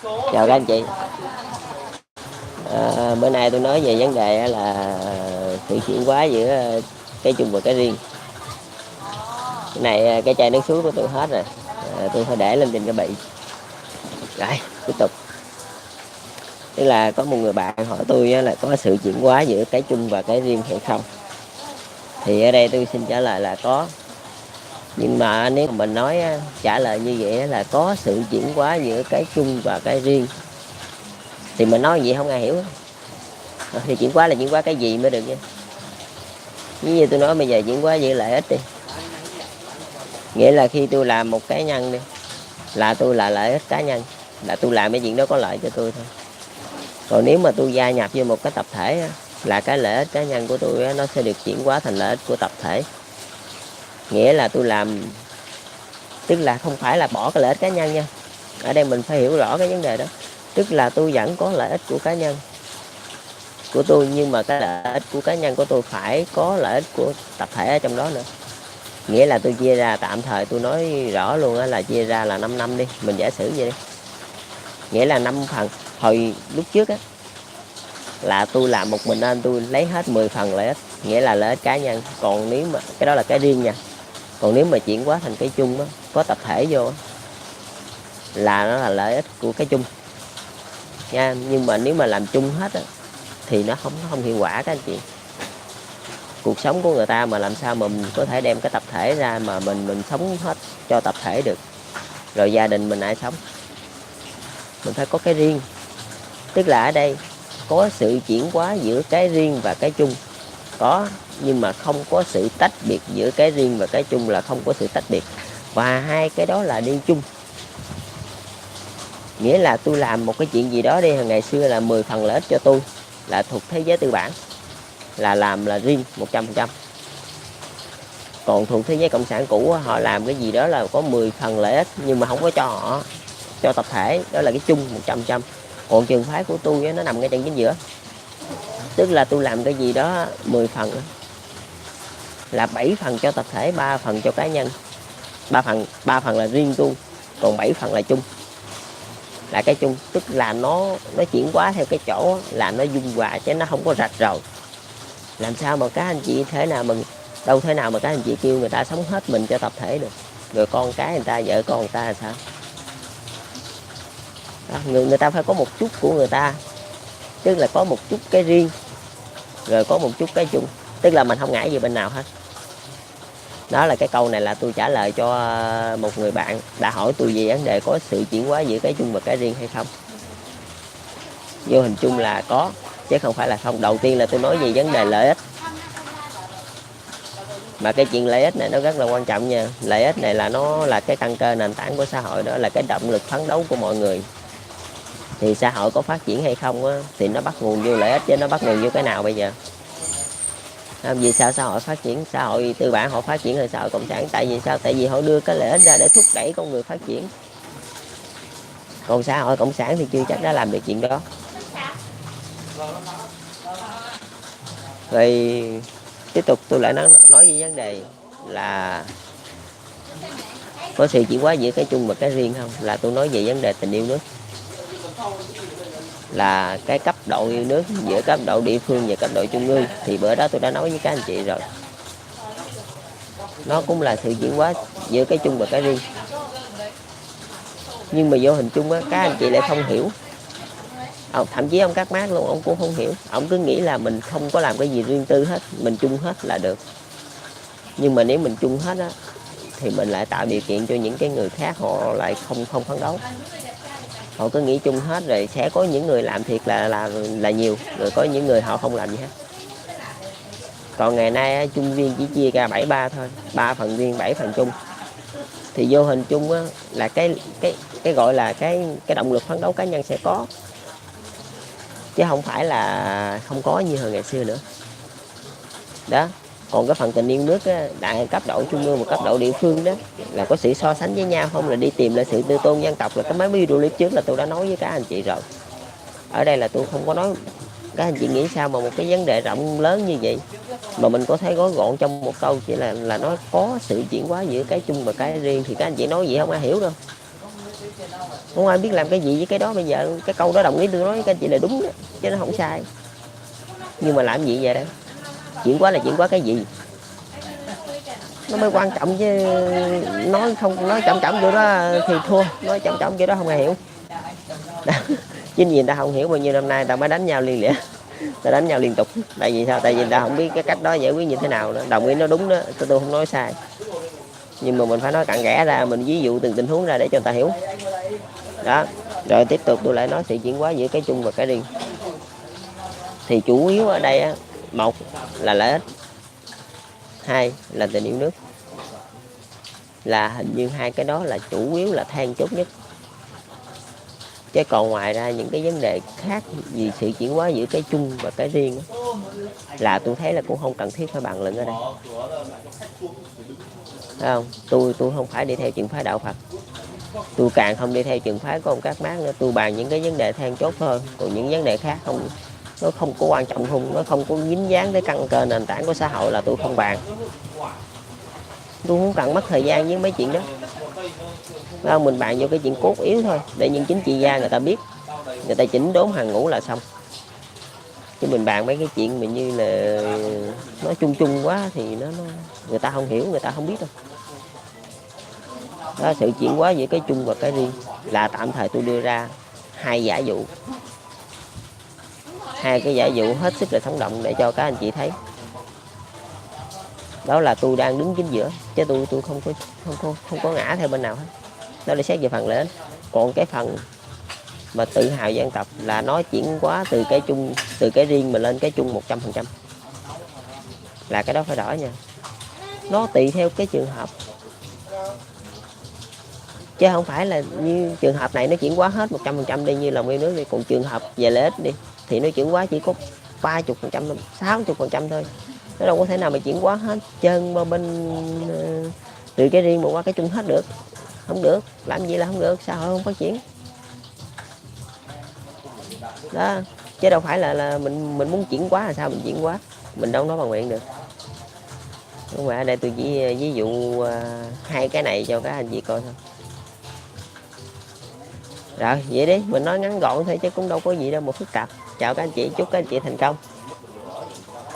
Chào các anh chị. Bữa nay tôi nói về vấn đề là sự chuyển hóa giữa cái chung và cái riêng. Cái này cái chai nước suối của tôi hết rồi, tôi phải để lên trên cái bị. Rồi tiếp tục. Tức là có một người bạn hỏi tôi là có sự chuyển hóa giữa cái chung và cái riêng hay không. Thì ở đây tôi xin trả lời là có. Nhưng mà nếu mà mình nói trả lời như vậy là có sự chuyển hóa giữa cái chung và cái riêng, thì mình nói gì không ai hiểu. Thì chuyển hóa là chuyển hóa cái gì mới được nha. Như tôi nói bây giờ chuyển hóa giữa lợi ích đi. Nghĩa là khi tôi làm một cá nhân đi, là tôi là lợi ích cá nhân, là tôi làm cái chuyện đó có lợi cho tôi thôi. Còn nếu mà tôi gia nhập vô một cái tập thể, là cái lợi ích cá nhân của tôi nó sẽ được chuyển hóa thành lợi ích của tập thể. Nghĩa là tôi làm, tức là không phải là bỏ cái lợi ích cá nhân nha. Ở đây mình phải hiểu rõ cái vấn đề đó. Tức là tôi vẫn có lợi ích của cá nhân của tôi, nhưng mà cái lợi ích của cá nhân của tôi phải có lợi ích của tập thể ở trong đó nữa. Nghĩa là tôi chia ra, tạm thời tôi nói rõ luôn là chia ra là 5 năm đi, mình giả sử vậy đi. Nghĩa là 5 phần. Hồi lúc trước là tôi làm một mình nên tôi lấy hết 10 phần lợi ích, nghĩa là lợi ích cá nhân. Còn nếu mà cái đó là cái riêng nha. Còn nếu mà chuyển hóa thành cái chung có tập thể vô là nó là lợi ích của cái chung nha. Nhưng mà nếu mà làm chung hết thì nó không hiệu quả các anh chị. Cuộc sống của người ta mà làm sao mà mình có thể đem cái tập thể ra mà mình sống hết cho tập thể được. Rồi gia đình mình ai sống? Mình phải có cái riêng. Tức là ở đây có sự chuyển hóa giữa cái riêng và cái chung, có, nhưng mà không có sự tách biệt giữa cái riêng và cái chung, là không có sự tách biệt. Và hai cái đó là đi chung. Nghĩa là tôi làm một cái chuyện gì đó đi, ngày xưa là 10 phần lợi ích cho tôi, là thuộc thế giới tư bản, là làm là riêng 100%. Còn thuộc thế giới cộng sản cũ họ làm cái gì đó là có 10 phần lợi ích nhưng mà không có cho họ, cho tập thể, đó là cái chung 100%. Còn trường phái của tôi nó nằm ngay trên chính giữa. Tức là tôi làm cái gì đó 10 phần là 7 phần cho tập thể, 3 phần cho cá nhân. 3 phần là riêng tôi, còn 7 phần là chung, là cái chung. Tức là nó chuyển hóa theo cái chỗ là nó dung hòa chứ nó không có rạch ròi. Làm sao mà các anh chị thể nào mà đâu thể nào mà các anh chị kêu người ta sống hết mình cho tập thể được. Rồi con cái người ta, vợ con người ta là sao? Đó, người ta phải có một chút của người ta, tức là có một chút cái riêng, rồi có một chút cái chung. Tức là mình không ngại gì bên nào hết. Đó là cái câu này là tôi trả lời cho một người bạn đã hỏi tôi về vấn đề có sự chuyển hóa giữa cái chung và cái riêng hay không. Vô hình chung là có, chứ không phải là không. Đầu tiên là tôi nói về vấn đề lợi ích. Mà cái chuyện lợi ích này nó rất là quan trọng nha. Lợi ích này là nó là cái căn cơ nền tảng của xã hội, đó là cái động lực phấn đấu của mọi người. Thì xã hội có phát triển hay không thì nó bắt nguồn vô lợi ích, chứ nó bắt nguồn vô cái nào bây giờ? Vì sao xã hội phát triển? Xã hội tư bản họ phát triển hơn xã hội cộng sản. Tại vì sao? Tại vì họ đưa cái lợi ích ra để thúc đẩy con người phát triển. Còn xã hội cộng sản thì chưa chắc đã làm được chuyện đó. Rồi tiếp tục tôi lại nói về vấn đề là có sự chuyển hóa giữa cái chung và cái riêng không. Là tôi nói về vấn đề tình yêu nước, là cái cấp độ yêu nước giữa cấp độ địa phương và cấp độ trung ương. Thì bữa đó tôi đã nói với các anh chị rồi, nó cũng là sự chuyển hóa giữa cái chung và cái riêng. Nhưng mà vô hình chung các anh chị lại không hiểu. Thậm chí ông Các Mác luôn, ông cũng không hiểu. Ông cứ nghĩ là mình không có làm cái gì riêng tư hết, mình chung hết là được. Nhưng mà nếu mình chung hết thì mình lại tạo điều kiện cho những cái người khác họ lại không phấn đấu. Họ cứ nghĩ chung hết rồi sẽ có những người làm thiệt là nhiều, rồi có những người họ không làm gì hết. Còn ngày nay chung riêng chỉ chia ra 7-3 thôi, 3 phần riêng 7 phần chung. Thì vô hình chung là cái gọi là cái động lực phấn đấu cá nhân sẽ có, chứ không phải là không có như hồi ngày xưa nữa. Đó. Còn cái phần tình yêu nước đại cấp độ trung ương và cấp độ địa phương đó là có sự so sánh với nhau không, là đi tìm lại sự tư tôn dân tộc. Là cái mấy video clip trước là tôi đã nói với các anh chị rồi. Ở đây là tôi không có nói. Các anh chị nghĩ sao mà một cái vấn đề rộng lớn như vậy mà mình có thể gói gọn trong một câu chỉ là nó có sự chuyển hóa giữa cái chung và cái riêng, thì các anh chị nói gì không ai hiểu đâu. Không ai biết làm cái gì với cái đó. Bây giờ cái câu đó đồng ý tôi nói với các anh chị là đúng đó, chứ nó không sai. Nhưng mà làm gì vậy đó? Chuyển hóa là chuyển hóa cái gì? Nó mới quan trọng chứ. Nói không, nói chậm chậm kiểu đó thì thua. Nói chậm chậm kiểu đó không ai hiểu. Chính vì người ta không hiểu, bao nhiêu năm nay ta mới đánh nhau liên lịa, ta đánh nhau liên tục. Tại vì sao? Tại vì người ta không biết cái cách đó giải quyết như thế nào nữa. Đồng ý nó đúng đó, tôi không nói sai, nhưng mà mình phải nói cặn kẽ ra, mình ví dụ từng tình huống ra để cho người ta hiểu đó. Rồi tiếp tục tôi lại nói sự chuyển hóa giữa cái chung và cái riêng. Thì chủ yếu ở đây á, một là lợi ích, hai là tình yêu nước. Là hình như hai cái đó là chủ yếu, là then chốt nhất. Chứ còn ngoài ra những cái vấn đề khác vì sự chuyển hóa giữa cái chung và cái riêng á, là tôi thấy là cũng không cần thiết phải bàn luận ở đây. Thấy không? Tôi không phải đi theo trường phái đạo Phật, tôi càng không đi theo trường phái của ông Các Mác nữa. Tôi bàn những cái vấn đề then chốt thôi, còn những vấn đề khác không, nó không có quan trọng, không, nó không có dính dáng tới căn cơ nền tảng của xã hội là tôi không bàn. Tôi không cần mất thời gian với mấy chuyện đó. Không, mình bàn vô cái chuyện cốt yếu thôi, để những chính trị gia người ta biết, người ta chỉnh đốn hàng ngũ là xong. Chứ mình bàn mấy cái chuyện mình như là nói chung chung quá thì nó người ta không hiểu, người ta không biết đâu. Đó, sự chuyển hóa giữa cái chung và cái riêng là tạm thời tôi đưa ra hai giả dụ, hai cái giả dụ hết sức là sống động để cho các anh chị thấy. Đó là tôi đang đứng chính giữa, chứ tôi không có ngã theo bên nào hết. Đó là xét về phần lợi ích. Còn cái phần mà tự hào dân tộc là nói chuyển hóa từ cái chung, từ cái riêng mà lên cái chung 100%, là cái đó phải rõ nha. Nó tùy theo cái trường hợp, chứ không phải là như trường hợp này nó chuyển hóa hết 100% đi như lòng yêu nước đi. Còn trường hợp về lợi ích đi thì nó chuyển hóa chỉ có 30%, 60% thôi. Nó đâu có thể nào mà chuyển hóa hết trơn mà bên từ cái riêng mà qua cái chung hết được. Không được, làm gì là không được, xã hội không phát triển đó. Chứ đâu phải là mình muốn chuyển hóa là sao mình chuyển hóa, mình đâu nói bằng miệng được. Đúng rồi, ở đây tôi chỉ ví dụ hai cái này cho các anh chị coi thôi. Rồi vậy đi, mình nói ngắn gọn thôi chứ cũng đâu có gì đâu mà phức tạp. Chào các anh chị, chúc các anh chị thành công.